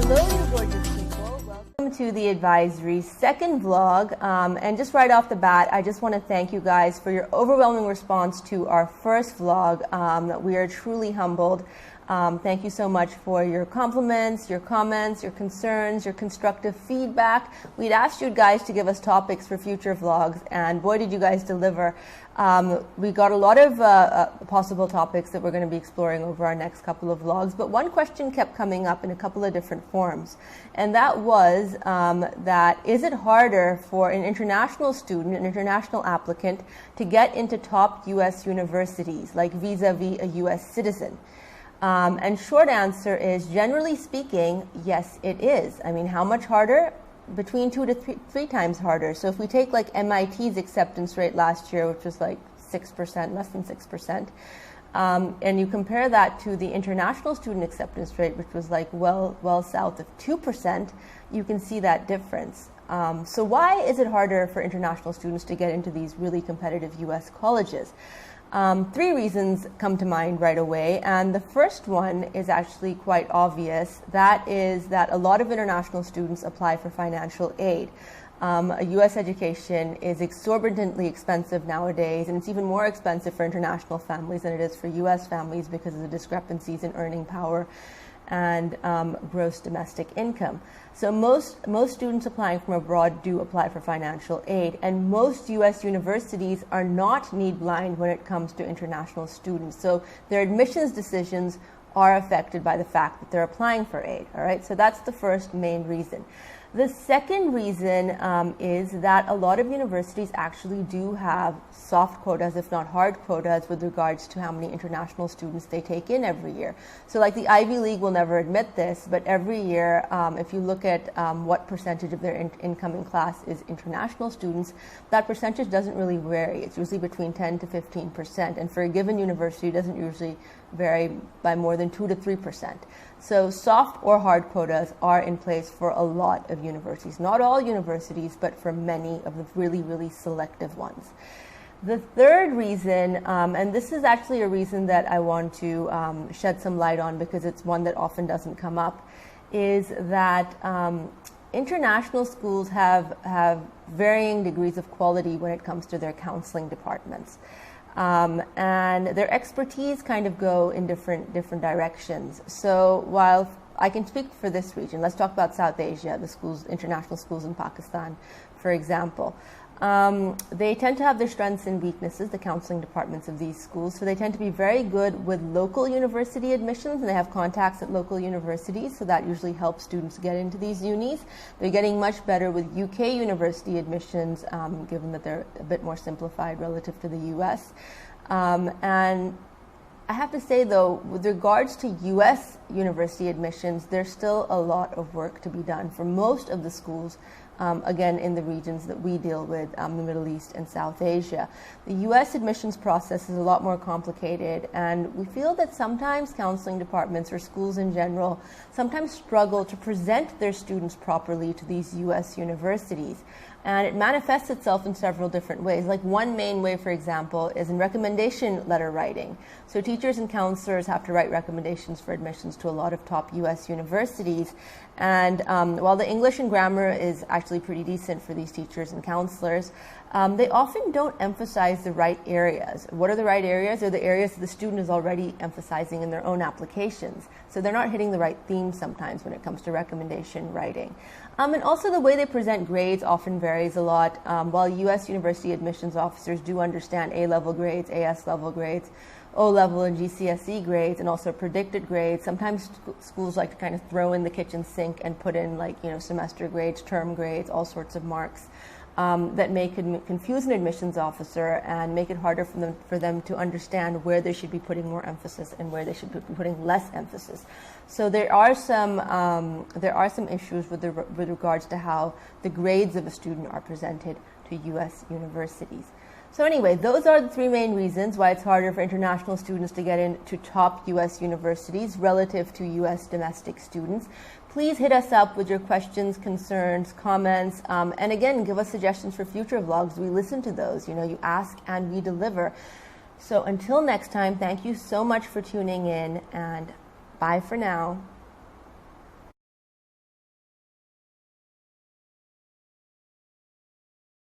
Hello, you gorgeous people. Welcome to the Advisory's second vlog. And just right off the bat, I just want to thank you guys for your overwhelming response to our first vlog. We are truly humbled. Thank you so much for your compliments, your comments, your concerns, your constructive feedback. We'd asked you guys to give us topics for future vlogs, and boy, did you guys deliver. We got a lot of possible topics that we're going to be exploring over our next couple of vlogs, but one question kept coming up in a couple of different forms, and that was that is it harder for an international student, an international applicant, to get into top U.S. universities, like vis-a-vis a U.S. citizen? And short answer is, generally speaking, yes, it is. I mean, how much harder? Between 2 to 3 times harder. So if we take like MIT's acceptance rate last year, which was like 6%, less than 6%, and you compare that to the international student acceptance rate, which was like well south of 2%, you can see that difference. So why is it harder for international students to get into these really competitive U.S. colleges? 3 reasons come to mind right away, and the first one is actually quite obvious. That is that a lot of international students apply for financial aid. A U.S. education is exorbitantly expensive nowadays, and it's even more expensive for international families than it is for U.S. families because of the discrepancies in earning power and gross domestic income. So most students applying from abroad do apply for financial aid, and most U.S. universities are not need blind when it comes to international students. So their admissions decisions are affected by the fact that they're applying for aid. All right, so that's the first main reason. The second reason is that a lot of universities actually do have soft quotas, if not hard quotas, with regards to how many international students they take in every year. So like the Ivy League will never admit this, but every year, if you look at what percentage of their incoming class is international students, that percentage doesn't really vary. It's usually between 10 to 15%. And for a given university, it doesn't usually vary by more than 2 to 3%. So soft or hard quotas are in place for a lot of universities. Not all universities, but for many of the really, really selective ones. The third reason, and this is actually a reason that I want to shed some light on because it's one that often doesn't come up, is that international schools have varying degrees of quality when it comes to their counseling departments. And their expertise kind of go in different directions. So while I can speak for this region, let's talk about South Asia, the schools, international schools in Pakistan, for example. They tend to have their strengths and weaknesses, the counseling departments of these schools. So they tend to be very good with local university admissions, and they have contacts at local universities, so that usually helps students get into these unis. They're getting much better with UK university admissions, given that they're a bit more simplified relative to the US. And I have to say, though, with regards to U.S. university admissions, there's still a lot of work to be done for most of the schools, again, in the regions that we deal with, the Middle East and South Asia. The U.S. admissions process is a lot more complicated, and we feel that sometimes counseling departments or schools in general sometimes struggle to present their students properly to these U.S. universities. And it manifests itself in several different ways. Like one main way, for example, is in recommendation letter writing. So teachers and counselors have to write recommendations for admissions to a lot of top U.S. universities. And while the English and grammar is actually pretty decent for these teachers and counselors, they often don't emphasize the right areas. What are the right areas? They're the areas that the student is already emphasizing in their own applications. So they're not hitting the right themes sometimes when it comes to recommendation writing. And also the way they present grades often varies a lot. While U.S. university admissions officers do understand A-level grades, AS-level grades, O-level and GCSE grades, and also predicted grades, sometimes schools like to kind of throw in the kitchen sink and put in, like, semester grades, term grades, all sorts of marks that may confuse an admissions officer and make it harder for them to understand where they should be putting more emphasis and where they should be putting less emphasis. So there are some issues with regards to how the grades of a student are presented to U.S. universities. So anyway, those are the 3 main reasons why it's harder for international students to get into top U.S. universities relative to U.S. domestic students. Please hit us up with your questions, concerns, comments, and again, give us suggestions for future vlogs. We listen to those. You ask and we deliver. So until next time, thank you so much for tuning in, and bye for now.